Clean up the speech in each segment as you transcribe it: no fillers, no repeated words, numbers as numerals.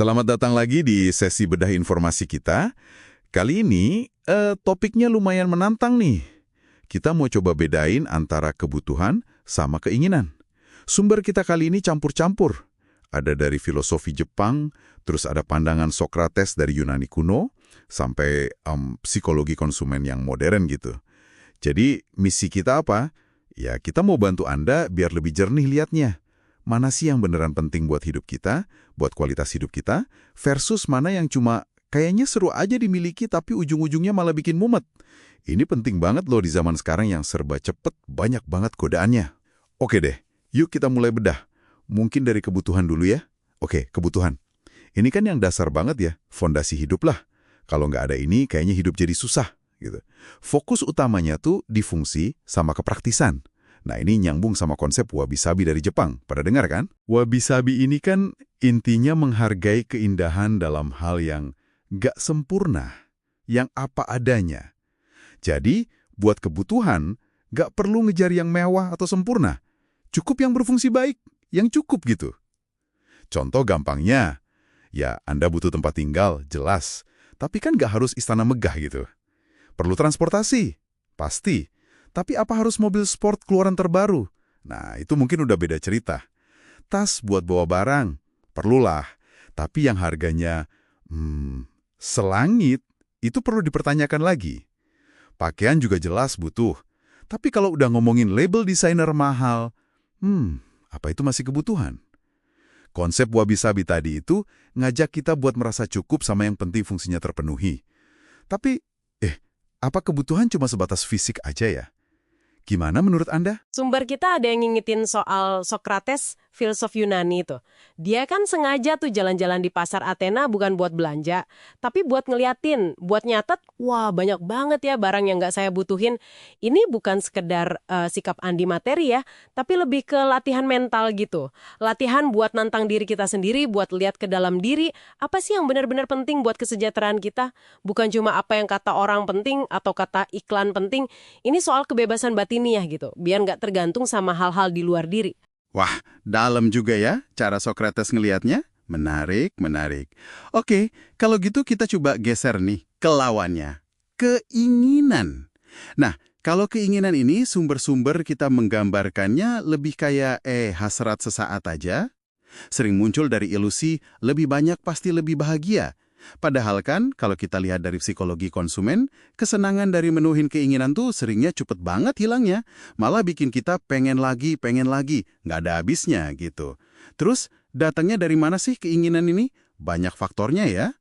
Selamat datang lagi di sesi bedah informasi kita. Kali ini topiknya lumayan menantang nih. Kita mau coba bedain antara kebutuhan sama keinginan. Sumber kita kali ini campur-campur. Ada dari filosofi Jepang, terus ada pandangan Sokrates dari Yunani kuno, sampai psikologi konsumen yang modern gitu. Jadi misi kita apa? Ya kita mau bantu Anda biar lebih jernih lihatnya. Mana sih yang beneran penting buat hidup kita, buat kualitas hidup kita, versus mana yang cuma kayaknya seru aja dimiliki tapi ujung-ujungnya malah bikin mumet. Ini penting banget loh di zaman sekarang yang serba cepet, banyak banget godaannya. Oke deh, yuk kita mulai bedah. Mungkin dari kebutuhan dulu ya. Oke, kebutuhan. Ini kan yang dasar banget ya, fondasi hidup lah. Kalau nggak ada ini, kayaknya hidup jadi susah. Gitu. Fokus utamanya tuh di fungsi sama kepraktisan. Nah ini nyambung sama konsep wabi-sabi dari Jepang. Pada dengar kan? Wabi-sabi ini kan intinya menghargai keindahan dalam hal yang nggak sempurna, yang apa adanya. Jadi, buat kebutuhan, nggak perlu ngejar yang mewah atau sempurna. Cukup yang berfungsi baik, yang cukup gitu. Contoh gampangnya, ya Anda butuh tempat tinggal, jelas. Tapi kan nggak harus istana megah gitu. Perlu transportasi, pasti. Tapi apa harus mobil sport keluaran terbaru? Nah, itu mungkin udah beda cerita. Tas buat bawa barang, perlulah. Tapi yang harganya selangit, itu perlu dipertanyakan lagi. Pakaian juga jelas butuh. Tapi kalau udah ngomongin label desainer mahal, apa itu masih kebutuhan? Konsep wabi-sabi tadi itu ngajak kita buat merasa cukup sama yang penting fungsinya terpenuhi. Tapi, apa kebutuhan cuma sebatas fisik aja ya? Gimana menurut Anda? Sumber kita ada yang ngingetin soal Sokrates, filsuf Yunani itu. Dia kan sengaja tuh jalan-jalan di pasar Athena bukan buat belanja, tapi buat ngeliatin, buat nyatet, wah banyak banget ya barang yang nggak saya butuhin. Ini bukan sekedar sikap andi materi ya, tapi lebih ke latihan mental gitu. Latihan buat nantang diri kita sendiri, buat lihat ke dalam diri, apa sih yang benar-benar penting buat kesejahteraan kita? Bukan cuma apa yang kata orang penting atau kata iklan penting, ini soal kebebasan batiniah gitu, biar nggak tergantung sama hal-hal di luar diri. Wah, dalam juga ya cara Sokrates ngelihatnya. Menarik, menarik. Oke, kalau gitu kita coba geser nih ke lawannya. Keinginan. Nah, kalau keinginan ini sumber-sumber kita menggambarkannya lebih kayak hasrat sesaat aja. Sering muncul dari ilusi lebih banyak pasti lebih bahagia. Padahal kan kalau kita lihat dari psikologi konsumen, kesenangan dari menuhin keinginan tuh seringnya cepet banget hilangnya. Malah bikin kita pengen lagi, nggak ada habisnya gitu. Terus datangnya dari mana sih keinginan ini? Banyak faktornya ya.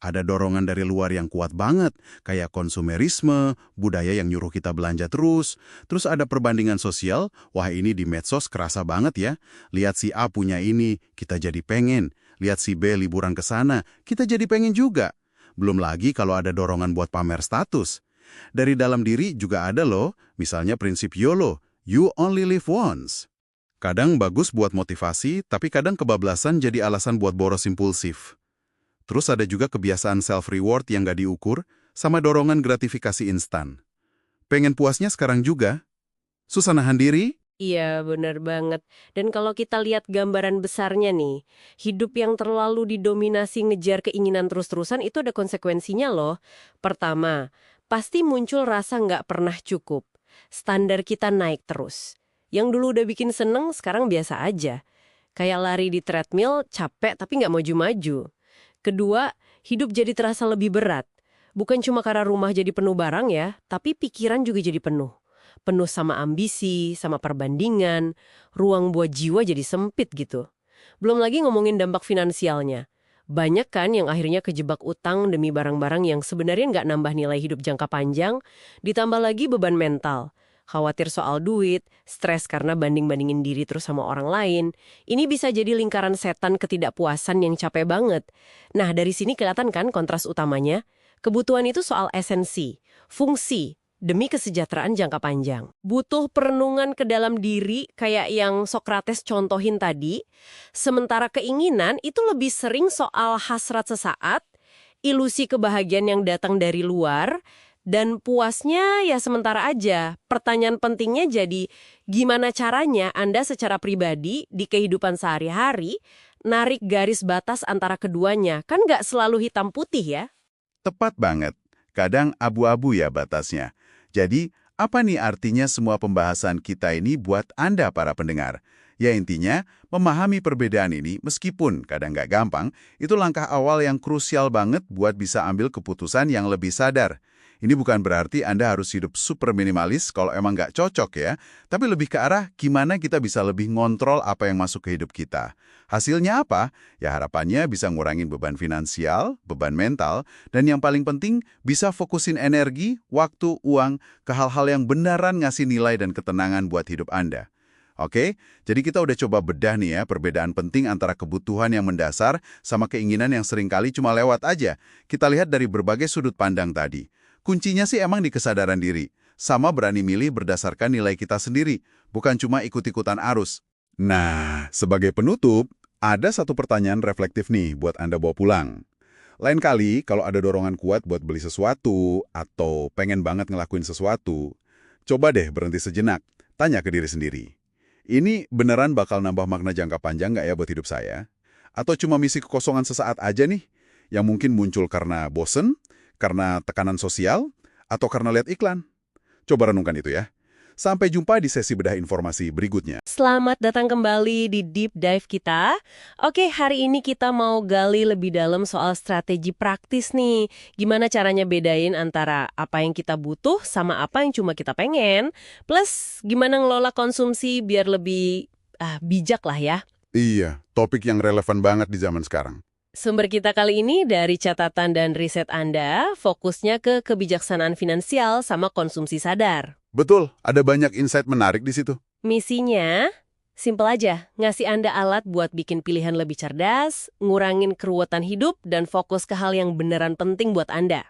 Ada dorongan dari luar yang kuat banget, kayak konsumerisme, budaya yang nyuruh kita belanja terus. Terus ada perbandingan sosial, wah ini di medsos kerasa banget ya. Lihat si A punya ini, kita jadi pengen. Lihat si B liburan ke sana, kita jadi pengen juga. Belum lagi kalau ada dorongan buat pamer status. Dari dalam diri juga ada loh, misalnya prinsip YOLO, you only live once. Kadang bagus buat motivasi, tapi kadang kebablasan jadi alasan buat boros impulsif. Terus ada juga kebiasaan self-reward yang nggak diukur, sama dorongan gratifikasi instan. Pengen puasnya sekarang juga. Susah nahan diri? Iya, benar banget. Dan kalau kita lihat gambaran besarnya nih, hidup yang terlalu didominasi ngejar keinginan terus-terusan itu ada konsekuensinya loh. Pertama, pasti muncul rasa nggak pernah cukup. Standar kita naik terus. Yang dulu udah bikin seneng, sekarang biasa aja. Kayak lari di treadmill, capek tapi nggak maju-maju. Kedua, hidup jadi terasa lebih berat. Bukan cuma karena rumah jadi penuh barang ya, tapi pikiran juga jadi penuh. Penuh sama ambisi, sama perbandingan, ruang buat jiwa jadi sempit gitu. Belum lagi ngomongin dampak finansialnya. Banyak kan yang akhirnya kejebak utang demi barang-barang yang sebenarnya nggak nambah nilai hidup jangka panjang, ditambah lagi beban mental. Khawatir soal duit, stres karena banding-bandingin diri terus sama orang lain. Ini bisa jadi lingkaran setan ketidakpuasan yang capek banget. Nah, dari sini kelihatan kan kontras utamanya? Kebutuhan itu soal esensi, fungsi, demi kesejahteraan jangka panjang. Butuh perenungan ke dalam diri kayak yang Sokrates contohin tadi, sementara keinginan itu lebih sering soal hasrat sesaat, ilusi kebahagiaan yang datang dari luar, dan puasnya ya sementara aja. Pertanyaan pentingnya jadi, gimana caranya Anda secara pribadi di kehidupan sehari-hari narik garis batas antara keduanya. Kan nggak selalu hitam putih ya. Tepat banget. Kadang abu-abu ya batasnya. Jadi, apa nih artinya semua pembahasan kita ini buat Anda para pendengar? Ya intinya, memahami perbedaan ini meskipun kadang nggak gampang, itu langkah awal yang krusial banget buat bisa ambil keputusan yang lebih sadar. Ini bukan berarti Anda harus hidup super minimalis kalau emang nggak cocok ya, tapi lebih ke arah gimana kita bisa lebih ngontrol apa yang masuk ke hidup kita. Hasilnya apa? Ya harapannya bisa ngurangin beban finansial, beban mental, dan yang paling penting bisa fokusin energi, waktu, uang ke hal-hal yang beneran ngasih nilai dan ketenangan buat hidup Anda. Oke, jadi kita udah coba bedah nih ya perbedaan penting antara kebutuhan yang mendasar sama keinginan yang seringkali cuma lewat aja. Kita lihat dari berbagai sudut pandang tadi. Kuncinya sih emang di kesadaran diri, sama berani milih berdasarkan nilai kita sendiri, bukan cuma ikut-ikutan arus. Nah, sebagai penutup, ada satu pertanyaan reflektif nih buat Anda bawa pulang. Lain kali, kalau ada dorongan kuat buat beli sesuatu, atau pengen banget ngelakuin sesuatu, coba deh berhenti sejenak, tanya ke diri sendiri. Ini beneran bakal nambah makna jangka panjang nggak ya buat hidup saya? Atau cuma misi kekosongan sesaat aja nih, yang mungkin muncul karena bosen, karena tekanan sosial, atau karena lihat iklan? Coba renungkan itu ya. Sampai jumpa di sesi bedah informasi berikutnya. Selamat datang kembali di Deep Dive kita. Oke, hari ini kita mau gali lebih dalam soal strategi praktis nih. Gimana caranya bedain antara apa yang kita butuh sama apa yang cuma kita pengen. Plus, gimana ngelola konsumsi biar lebih bijak lah ya. Iya, topik yang relevan banget di zaman sekarang. Sumber kita kali ini dari catatan dan riset Anda, fokusnya ke kebijaksanaan finansial sama konsumsi sadar. Betul, ada banyak insight menarik di situ. Misinya, simpel aja, ngasih Anda alat buat bikin pilihan lebih cerdas, ngurangin keruwetan hidup, dan fokus ke hal yang beneran penting buat Anda.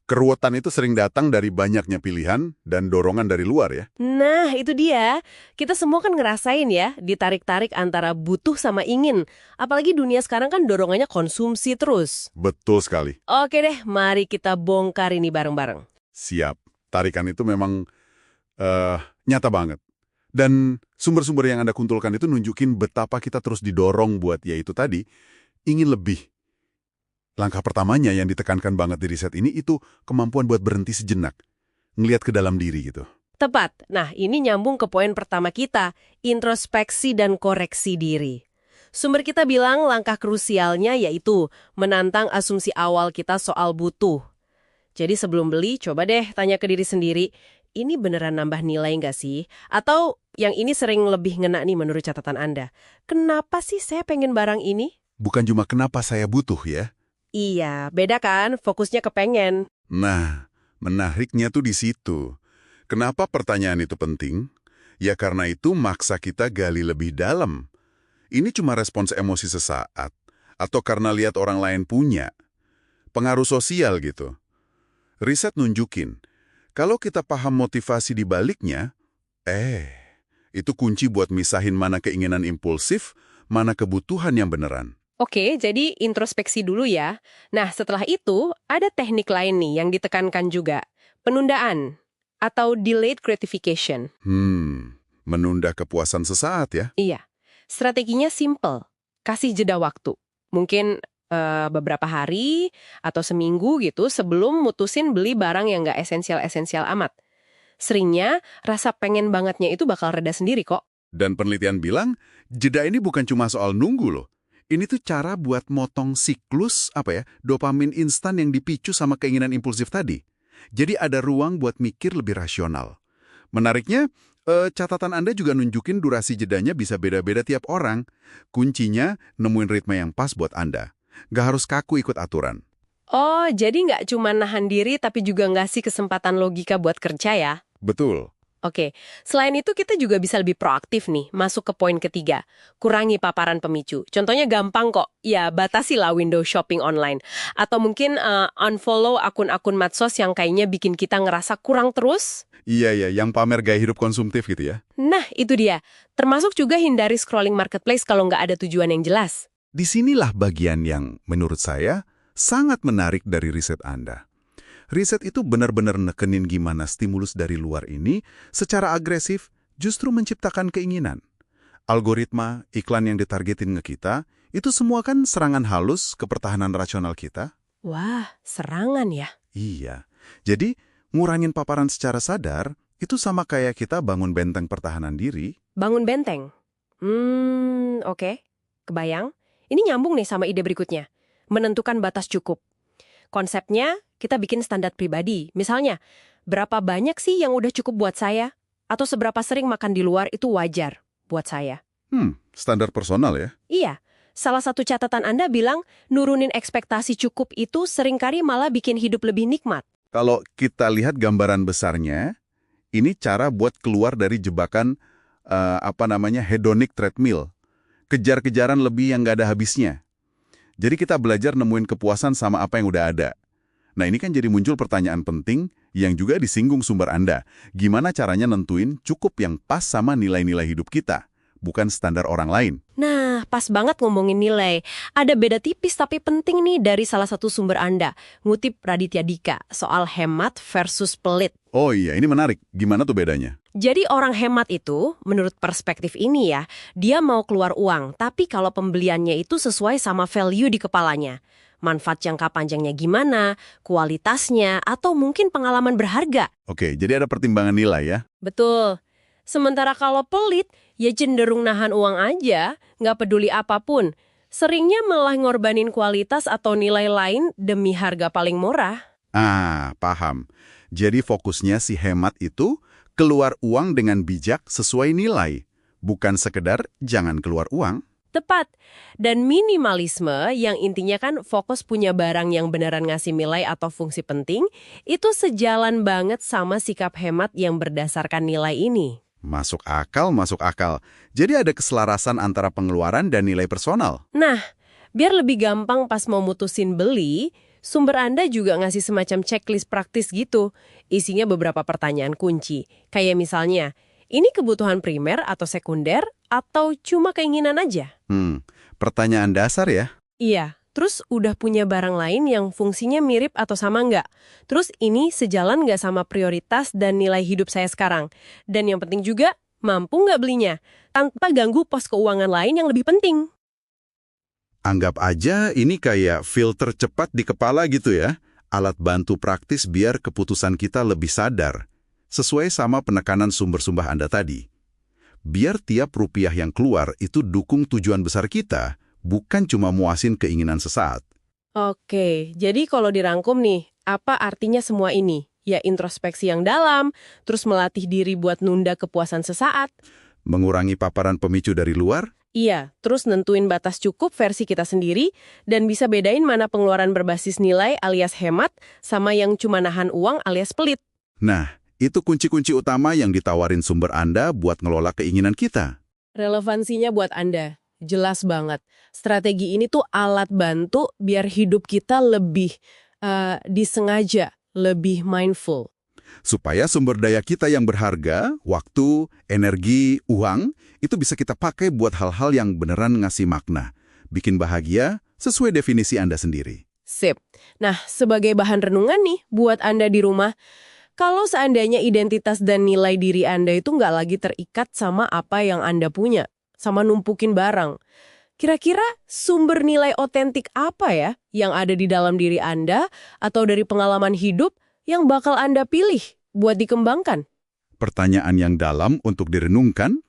Keruwetan itu sering datang dari banyaknya pilihan dan dorongan dari luar ya. Nah, itu dia. Kita semua kan ngerasain ya, ditarik-tarik antara butuh sama ingin. Apalagi dunia sekarang kan dorongannya konsumsi terus. Betul sekali. Oke deh, mari kita bongkar ini bareng-bareng. Siap. Tarikan itu memang nyata banget. Dan sumber-sumber yang Anda kumpulkan itu nunjukin betapa kita terus didorong buat yaitu tadi, ingin lebih. Langkah pertamanya yang ditekankan banget di riset ini itu kemampuan buat berhenti sejenak. Ngelihat ke dalam diri gitu. Tepat. Nah, ini nyambung ke poin pertama kita, introspeksi dan koreksi diri. Sumber kita bilang langkah krusialnya yaitu menantang asumsi awal kita soal butuh. Jadi sebelum beli, coba deh tanya ke diri sendiri, ini beneran nambah nilai nggak sih? Atau yang ini sering lebih ngena nih menurut catatan Anda. Kenapa sih saya pengen barang ini? Bukan cuma kenapa saya butuh ya. Iya, beda kan? Fokusnya ke pengen. Nah, menariknya tuh di situ. Kenapa pertanyaan itu penting? Ya karena itu maksa kita gali lebih dalam. Ini cuma respons emosi sesaat. Atau karena lihat orang lain punya. Pengaruh sosial gitu. Riset nunjukin, kalau kita paham motivasi di baliknya, itu kunci buat misahin mana keinginan impulsif, mana kebutuhan yang beneran. Oke, jadi introspeksi dulu ya. Nah, setelah itu, ada teknik lain nih yang ditekankan juga. Penundaan atau delayed gratification. Menunda kepuasan sesaat ya? Iya. Strateginya simple. Kasih jeda waktu. Mungkin beberapa hari atau seminggu gitu sebelum mutusin beli barang yang nggak esensial-esensial amat. Seringnya, rasa pengen bangetnya itu bakal reda sendiri kok. Dan penelitian bilang, jeda ini bukan cuma soal nunggu loh. Ini tuh cara buat motong siklus dopamin instan yang dipicu sama keinginan impulsif tadi. Jadi ada ruang buat mikir lebih rasional. Menariknya, catatan Anda juga nunjukin durasi jedanya bisa beda-beda tiap orang. Kuncinya nemuin ritme yang pas buat Anda. Nggak harus kaku ikut aturan. Oh, jadi nggak cuma nahan diri tapi juga ngasih kesempatan logika buat kerja ya? Betul. Oke, selain itu kita juga bisa lebih proaktif nih, masuk ke poin ketiga. Kurangi paparan pemicu. Contohnya gampang kok, ya batasilah window shopping online. Atau mungkin unfollow akun-akun medsos yang kayaknya bikin kita ngerasa kurang terus. Iya, yang pamer gaya hidup konsumtif gitu ya. Nah, itu dia. Termasuk juga hindari scrolling marketplace kalau nggak ada tujuan yang jelas. Disinilah bagian yang menurut saya sangat menarik dari riset Anda. Riset itu benar-benar nekenin gimana stimulus dari luar ini secara agresif justru menciptakan keinginan. Algoritma, iklan yang ditargetin ke kita, Itu semua kan serangan halus ke pertahanan rasional kita. Wah, serangan ya? Iya. Jadi, ngurangin paparan secara sadar, itu sama kayak kita bangun benteng pertahanan diri. Bangun benteng. Oke. Kebayang? Ini nyambung nih sama ide berikutnya. Menentukan batas cukup. Konsepnya, kita bikin standar pribadi. Misalnya, berapa banyak sih yang udah cukup buat saya? Atau seberapa sering makan di luar itu wajar buat saya? Standar personal ya? Iya. Salah satu catatan Anda bilang, nurunin ekspektasi cukup itu seringkali malah bikin hidup lebih nikmat. Kalau kita lihat gambaran besarnya, ini cara buat keluar dari jebakan hedonic treadmill. Kejar-kejaran lebih yang nggak ada habisnya. Jadi kita belajar nemuin kepuasan sama apa yang udah ada. Nah ini kan jadi muncul pertanyaan penting yang juga disinggung sumber Anda. Gimana caranya nentuin cukup yang pas sama nilai-nilai hidup kita, bukan standar orang lain? Nah, pas banget ngomongin nilai. Ada beda tipis tapi penting nih dari salah satu sumber Anda. Ngutip Raditya Dika soal hemat versus pelit. Oh iya, ini menarik. Gimana tuh bedanya? Jadi orang hemat itu, menurut perspektif ini ya, dia mau keluar uang, tapi kalau pembeliannya itu sesuai sama value di kepalanya. Manfaat jangka panjangnya gimana, kualitasnya, atau mungkin pengalaman berharga. Oke, jadi ada pertimbangan nilai ya? Betul. Sementara kalau pelit, ya cenderung nahan uang aja, nggak peduli apapun. Seringnya malah ngorbanin kualitas atau nilai lain demi harga paling murah. Paham. Jadi fokusnya si hemat itu keluar uang dengan bijak sesuai nilai. Bukan sekedar jangan keluar uang. Tepat. Dan minimalisme yang intinya kan fokus punya barang yang beneran ngasih nilai atau fungsi penting, itu sejalan banget sama sikap hemat yang berdasarkan nilai ini. Masuk akal, masuk akal. Jadi ada keselarasan antara pengeluaran dan nilai personal. Nah, biar lebih gampang pas mau mutusin beli, sumber Anda juga ngasih semacam checklist praktis gitu. Isinya beberapa pertanyaan kunci. Kayak misalnya, ini kebutuhan primer atau sekunder atau cuma keinginan aja? Pertanyaan dasar ya? Iya, terus udah punya barang lain yang fungsinya mirip atau sama nggak? Terus ini sejalan nggak sama prioritas dan nilai hidup saya sekarang? Dan yang penting juga, mampu nggak belinya? Tanpa ganggu pos keuangan lain yang lebih penting. Anggap aja ini kayak filter cepat di kepala gitu ya. Alat bantu praktis biar keputusan kita lebih sadar. Sesuai sama penekanan sumber-sumber Anda tadi. Biar tiap rupiah yang keluar itu dukung tujuan besar kita, bukan cuma muasin keinginan sesaat. Oke, jadi kalau dirangkum nih, apa artinya semua ini? Ya introspeksi yang dalam, terus melatih diri buat nunda kepuasan sesaat. Mengurangi paparan pemicu dari luar. Iya, terus nentuin batas cukup versi kita sendiri, dan bisa bedain mana pengeluaran berbasis nilai alias hemat, sama yang cuma nahan uang alias pelit. Nah, itu kunci-kunci utama yang ditawarin sumber Anda buat ngelola keinginan kita. Relevansinya buat Anda, jelas banget. Strategi ini tuh alat bantu biar hidup kita lebih disengaja, lebih mindful. Supaya sumber daya kita yang berharga, waktu, energi, uang, itu bisa kita pakai buat hal-hal yang beneran ngasih makna. Bikin bahagia sesuai definisi Anda sendiri. Sip. Nah, sebagai bahan renungan nih buat Anda di rumah, kalau seandainya identitas dan nilai diri Anda itu nggak lagi terikat sama apa yang Anda punya, sama numpukin barang, kira-kira sumber nilai otentik apa ya yang ada di dalam diri Anda atau dari pengalaman hidup yang bakal Anda pilih buat dikembangkan? Pertanyaan yang dalam untuk direnungkan,